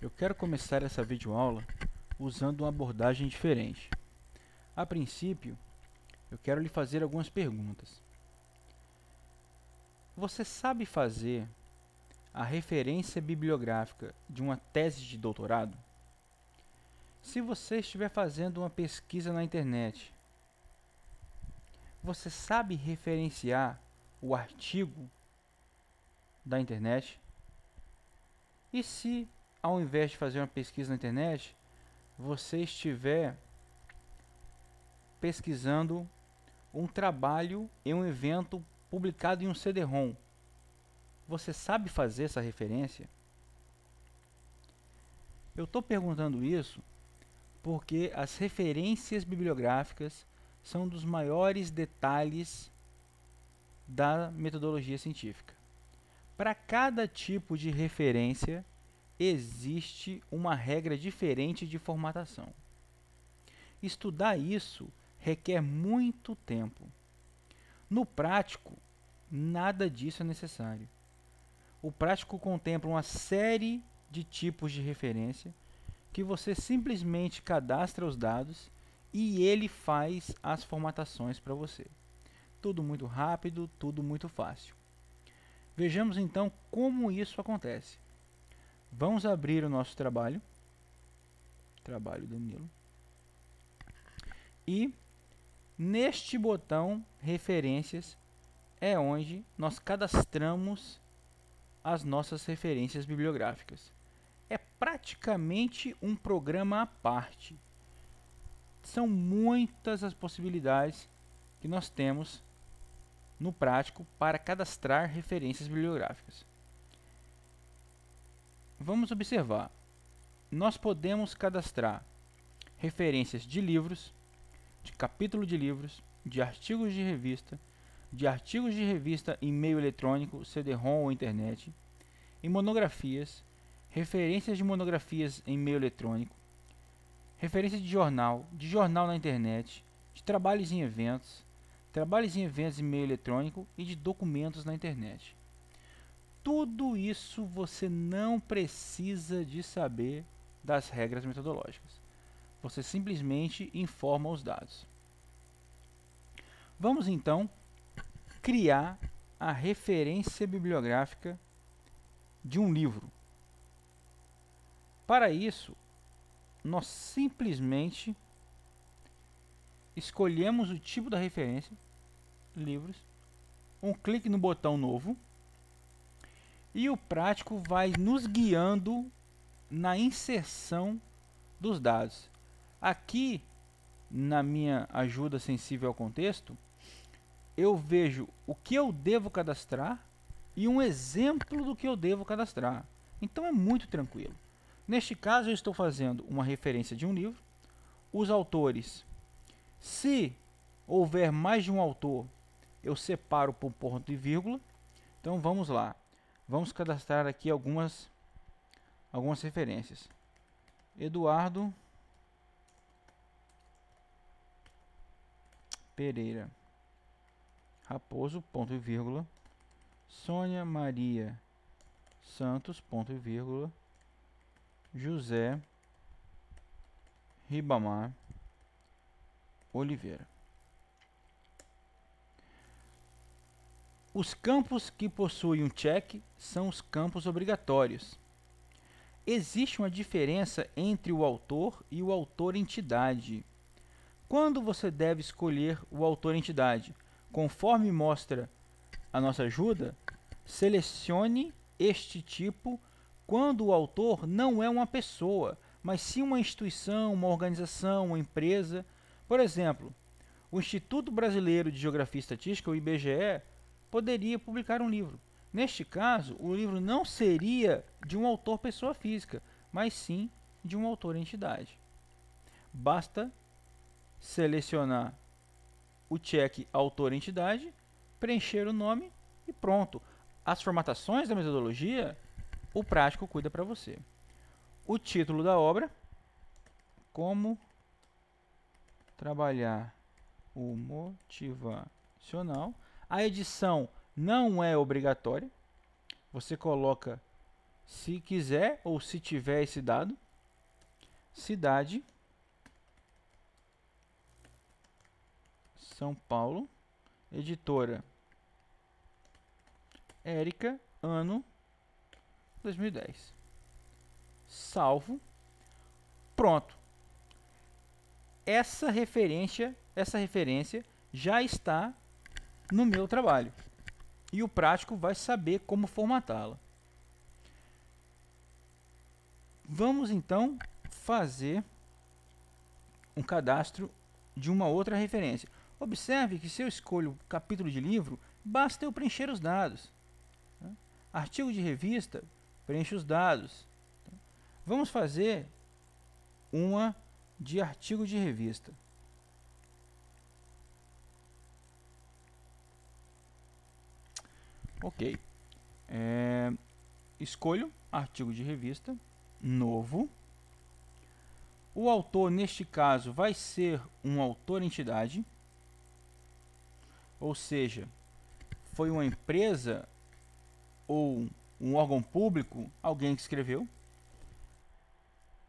Eu quero começar essa videoaula usando uma abordagem diferente. A princípio, eu quero lhe fazer algumas perguntas. Você sabe fazer a referência bibliográfica de uma tese de doutorado? Se você estiver fazendo uma pesquisa na internet, você sabe referenciar o artigo da internet? E se, ao invés de fazer uma pesquisa na internet, você estiver pesquisando um trabalho em um evento publicado em um CD-ROM, você sabe fazer essa referência? Eu estou perguntando isso porque as referências bibliográficas são um dos maiores detalhes da metodologia científica. Para cada tipo de referência, existe uma regra diferente de formatação. Estudar isso requer muito tempo. No prático, nada disso é necessário. O prático contempla uma série de tipos de referência que você simplesmente cadastra os dados e ele faz as formatações para você. Tudo muito rápido, tudo muito fácil. Vejamos então como isso acontece. Vamos abrir o nosso trabalho Danilo, e neste botão referências é onde nós cadastramos as nossas referências bibliográficas. É praticamente um programa à parte. São muitas as possibilidades que nós temos no prático para cadastrar referências bibliográficas. Vamos observar. Nós podemos cadastrar referências de livros, de capítulo de livros, de artigos de revista em meio eletrônico, CD-ROM ou internet, em monografias, referências de monografias em meio eletrônico, referência de jornal na internet, de trabalhos em eventos em meio eletrônico e de documentos na internet. Tudo isso você não precisa de saber das regras metodológicas. Você simplesmente informa os dados. Vamos então criar a referência bibliográfica de um livro. Para isso, nós simplesmente escolhemos o tipo da referência, livros, um clique no botão novo, e o prático vai nos guiando na inserção dos dados. Aqui, na minha ajuda sensível ao contexto, eu vejo o que eu devo cadastrar e um exemplo do que eu devo cadastrar. Então é muito tranquilo. Neste caso, eu estou fazendo uma referência de um livro, os autores. Se houver mais de um autor, eu separo por ponto e vírgula. Então vamos lá. Vamos cadastrar aqui algumas referências. Eduardo Pereira Raposo, ponto e vírgula. Sônia Maria Santos, ponto e vírgula. José Ribamar Oliveira. Os campos que possuem um check são os campos obrigatórios. Existe uma diferença entre o autor e o autor-entidade. Quando você deve escolher o autor-entidade? Conforme mostra a nossa ajuda, selecione este tipo quando o autor não é uma pessoa, mas sim uma instituição, uma organização, uma empresa. Por exemplo, o Instituto Brasileiro de Geografia e Estatística, o IBGE, poderia publicar um livro. Neste caso, o livro não seria de um autor pessoa física, mas sim de um autor entidade. Basta selecionar o check autor entidade, preencher o nome e pronto. As formatações da metodologia, o prático cuida para você. O título da obra, como trabalhar o motivacional. A edição não é obrigatória. Você coloca se quiser ou se tiver esse dado. Cidade, São Paulo, editora Érica, ano 2010. Salvo. Pronto. Essa referência já está no meu trabalho. E o prático vai saber como formatá-la. Vamos então fazer um cadastro de uma outra referência. Observe que se eu escolho capítulo de livro, basta eu preencher os dados. Artigo de revista, preencho os dados. Vamos fazer uma de artigo de revista. Ok. Escolho artigo de revista, novo. O autor, neste caso, vai ser um autor-entidade, ou seja, foi uma empresa ou um órgão público, alguém que escreveu.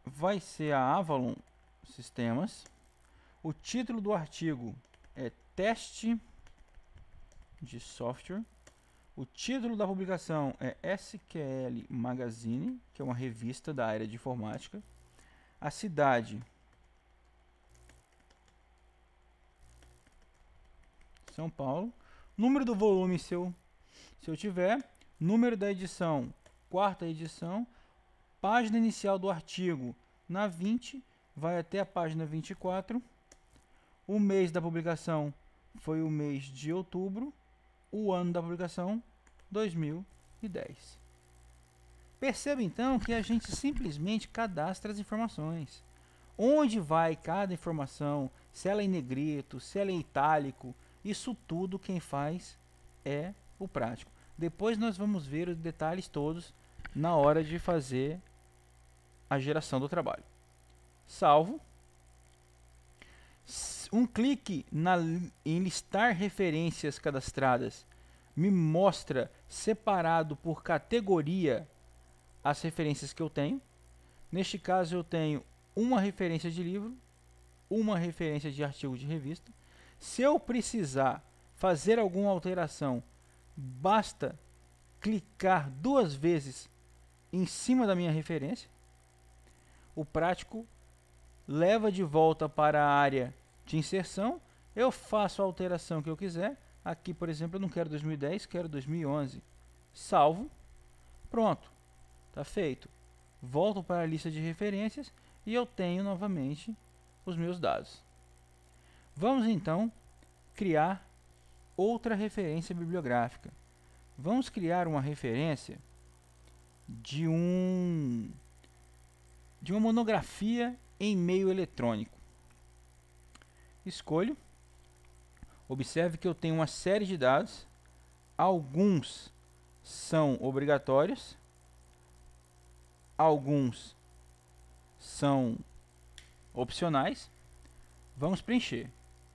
Vai ser a Avalon Sistemas. O título do artigo é Teste de Software. O título da publicação é SQL Magazine, que é uma revista da área de informática. A cidade, São Paulo. Número do volume, se eu tiver. Número da edição, 4ª edição. Página inicial do artigo, na 20, vai até a página 24. O mês da publicação foi o mês de outubro. O ano da publicação, 2010. Perceba então que a gente simplesmente cadastra as informações. Onde vai cada informação, se ela é em negrito, se ela é em itálico, isso tudo quem faz é o prático. Depois nós vamos ver os detalhes todos na hora de fazer a geração do trabalho. Salvo. Um clique em listar referências cadastradas me mostra separado por categoria as referências que eu tenho. Neste caso eu tenho uma referência de livro, uma referência de artigo de revista. Se eu precisar fazer alguma alteração, basta clicar 2 vezes em cima da minha referência. O prático leva de volta para a área de inserção. Eu faço a alteração que eu quiser. Aqui, por exemplo, eu não quero 2010, quero 2011. Salvo. Pronto. Está feito. Volto para a lista de referências e eu tenho novamente os meus dados. Vamos então criar outra referência bibliográfica. Vamos criar uma referência de uma monografia em meio eletrônico. Escolho. Observe que eu tenho uma série de dados. Alguns são obrigatórios. Alguns são opcionais. Vamos preencher.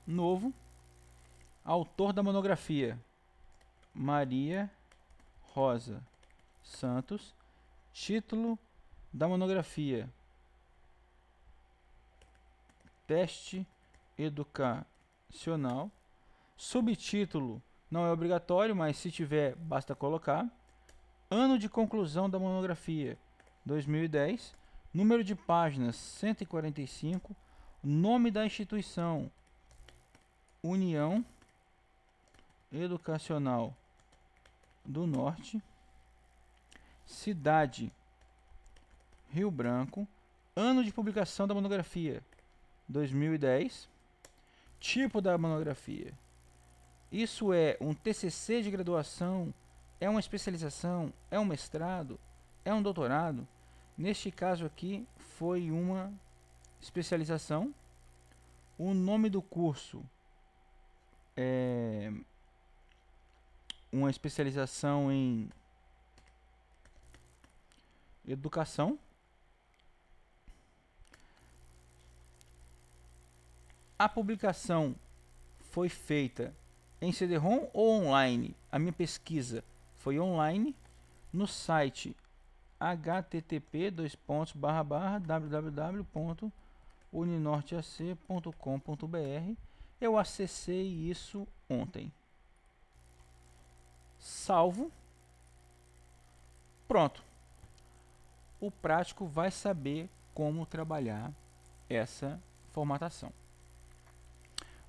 Novo. Autor da monografia, Maria Rosa Santos. Título da monografia, Teste Educacional. Subtítulo não é obrigatório, mas se tiver, basta colocar. Ano de conclusão da monografia, 2010. Número de páginas, 145. Nome da instituição, União Educacional do Norte. Cidade, Rio Branco. Ano de publicação da monografia, 2010. Tipo da monografia. Isso é um TCC de graduação? É uma especialização? É um mestrado? É um doutorado? Neste caso aqui foi uma especialização. O nome do curso é uma especialização em educação. A publicação foi feita em CD-ROM ou online? A minha pesquisa foi online no site http://www.uninorteac.com.br. Eu acessei isso ontem. Salvo. Pronto. O prático vai saber como trabalhar essa formatação.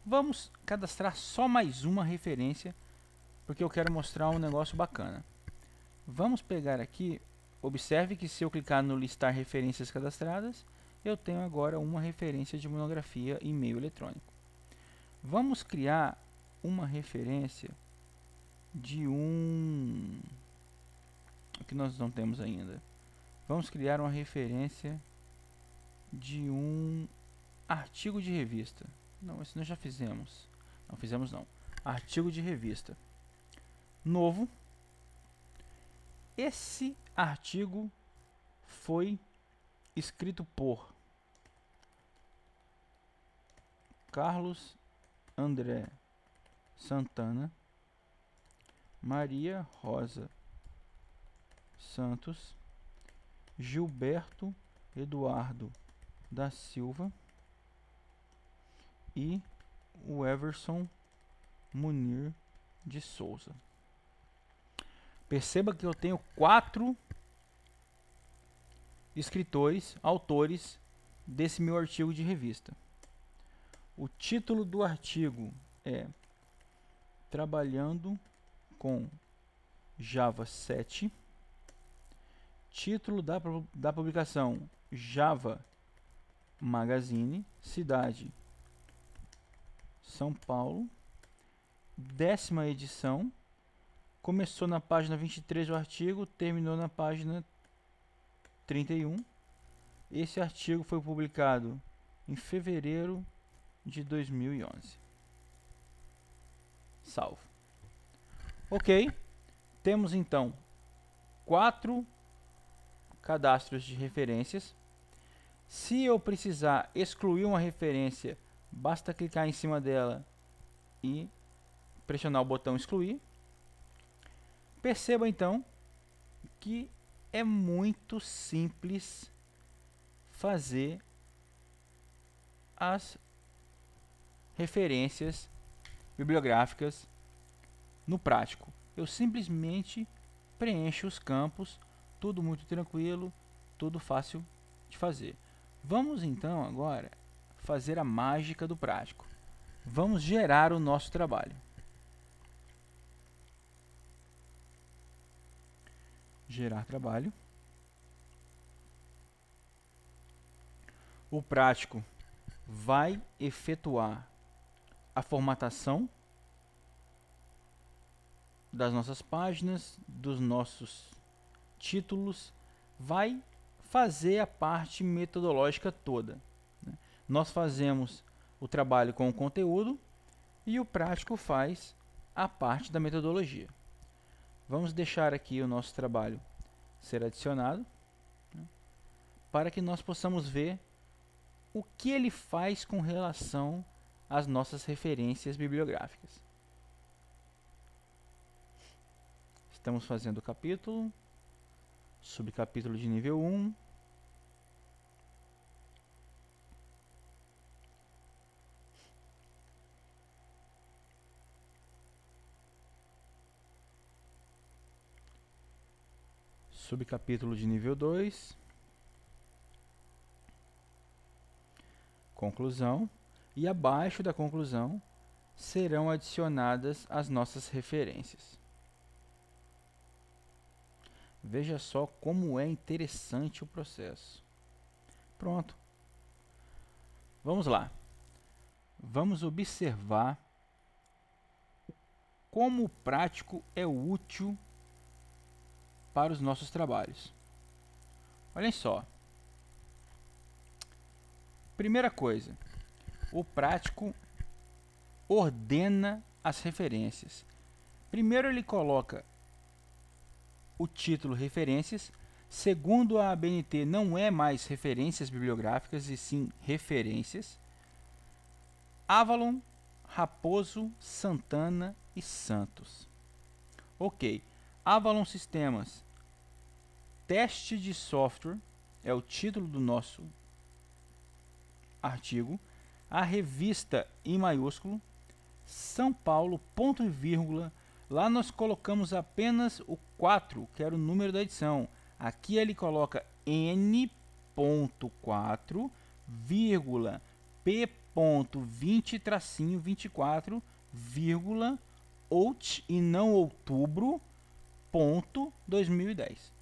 Vamos cadastrar só mais uma referência, porque eu quero mostrar um negócio bacana. Vamos pegar aqui, observe que se eu clicar no listar referências cadastradas, eu tenho agora uma referência de monografia e e-mail eletrônico. Vamos criar uma referência de o que nós não temos ainda. Vamos criar uma referência de um artigo de revista. Não, esse nós já fizemos. Não fizemos não. Artigo de revista. Novo. Esse artigo foi escrito por Carlos André Santana, Maria Rosa Santos, Gilberto Eduardo da Silva e o Everson Munir de Souza. Perceba que eu tenho 4 escritores, autores desse meu artigo de revista. O título do artigo é Trabalhando com Java 7. Título da publicação Java Magazine, cidade São Paulo, 10ª edição. Começou na página 23 do artigo, terminou na página 31. Esse artigo foi publicado em fevereiro de 2011. Salvo. Ok, temos então 4 cadastros de referências. Se eu precisar excluir uma referência, basta clicar em cima dela e pressionar o botão excluir. Perceba então que é muito simples fazer as referências bibliográficas no prático. Eu simplesmente preencho os campos, tudo muito tranquilo, tudo fácil de fazer. Vamos então agora fazer a mágica do prático. Vamos gerar o nosso trabalho. Gerar trabalho. O prático vai efetuar a formatação das nossas páginas, dos nossos títulos, vai fazer a parte metodológica toda, né? Nós fazemos o trabalho com o conteúdo e o prático faz a parte da metodologia. Vamos deixar aqui o nosso trabalho ser adicionado, né, para que nós possamos ver o que ele faz com relação às nossas referências bibliográficas. Estamos fazendo o capítulo, subcapítulo de nível 1. Subcapítulo de nível 2. Conclusão. E abaixo da conclusão serão adicionadas as nossas referências. Veja só como é interessante o processo. Pronto. Vamos lá. Vamos observar como o prático é útil para os nossos trabalhos. Olhem só. Primeira coisa, o prático ordena as referências. Primeiro ele coloca o título referências. Segundo a ABNT, não é mais referências bibliográficas, e sim referências. Avalon, Raposo, Santana e Santos. Ok. Avalon Sistemas teste de software, é o título do nosso artigo, a revista em maiúsculo, São Paulo, ponto e vírgula, lá nós colocamos apenas o 4, que era o número da edição. Aqui ele coloca N.4, vírgula, P.20-24, vírgula, out e não outubro, ponto 2010.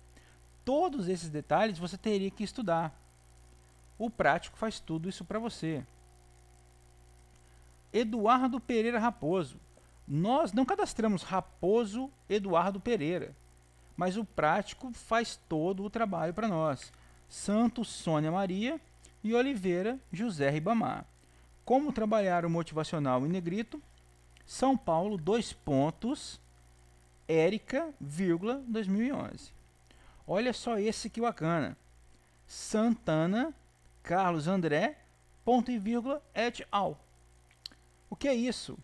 Todos esses detalhes você teria que estudar. O prático faz tudo isso para você. Eduardo Pereira Raposo. Nós não cadastramos Raposo Eduardo Pereira, mas o prático faz todo o trabalho para nós. Santos Sônia Maria e Oliveira José Ribamar. Como trabalhar o motivacional em negrito? São Paulo, 2 pontos, Érica, 2011. Olha só esse que bacana. Santana, Carlos André, ponto e vírgula, et al. O que é isso?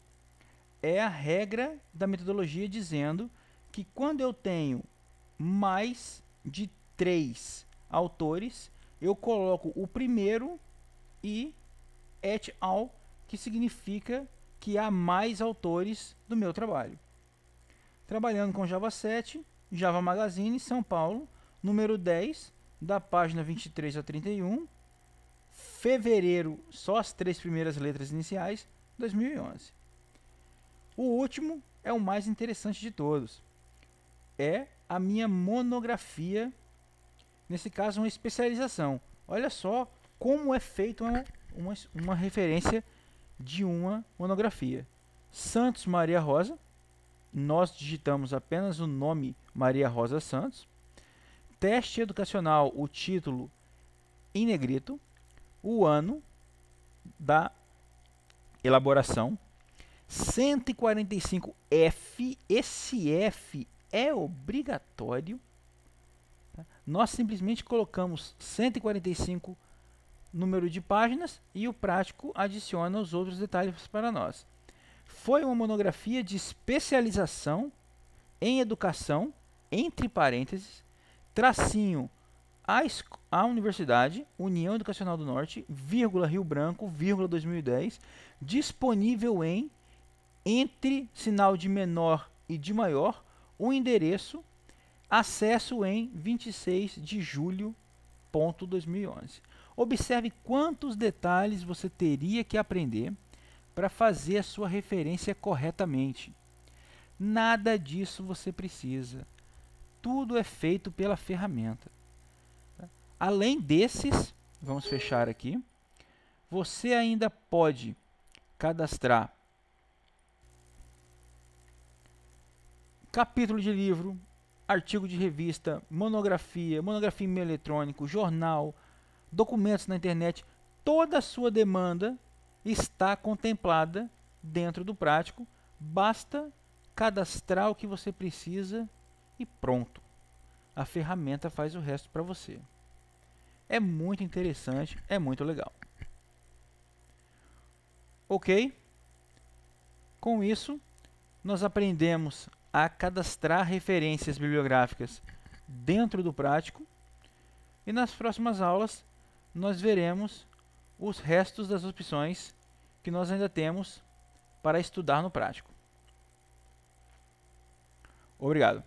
É a regra da metodologia dizendo que quando eu tenho mais de 3 autores, eu coloco o primeiro e et al, que significa que há mais autores do meu trabalho. Trabalhando com Java 7, Java Magazine, São Paulo, número 10, da página 23 a 31, fevereiro, só as 3 primeiras letras iniciais, 2011. O último é o mais interessante de todos. É a minha monografia, nesse caso uma especialização. Olha só como é feita uma referência de uma monografia. Santos Maria Rosa, nós digitamos apenas o nome Maria Rosa Santos. Teste educacional, o título em negrito, o ano da elaboração, 145F, esse F é obrigatório. Nós simplesmente colocamos 145 número de páginas e o prático adiciona os outros detalhes para nós. Foi uma monografia de especialização em educação, entre parênteses, tracinho, a Universidade, União Educacional do Norte, vírgula Rio Branco, vírgula 2010, disponível em, entre sinal de menor e de maior, o endereço, acesso em 26 de julho, 2011. Observe quantos detalhes você teria que aprender para fazer a sua referência corretamente. Nada disso você precisa. Tudo é feito pela ferramenta. Além desses, vamos fechar aqui, você ainda pode cadastrar capítulo de livro, artigo de revista, monografia, monografia em meio eletrônico, jornal, documentos na internet. Toda a sua demanda está contemplada dentro do prático. Basta cadastrar o que você precisa e pronto. A ferramenta faz o resto para você. É muito interessante, é muito legal. Ok? Com isso, nós aprendemos a cadastrar referências bibliográficas dentro do prático e nas próximas aulas nós veremos os restos das opções que nós ainda temos para estudar no prático. Obrigado.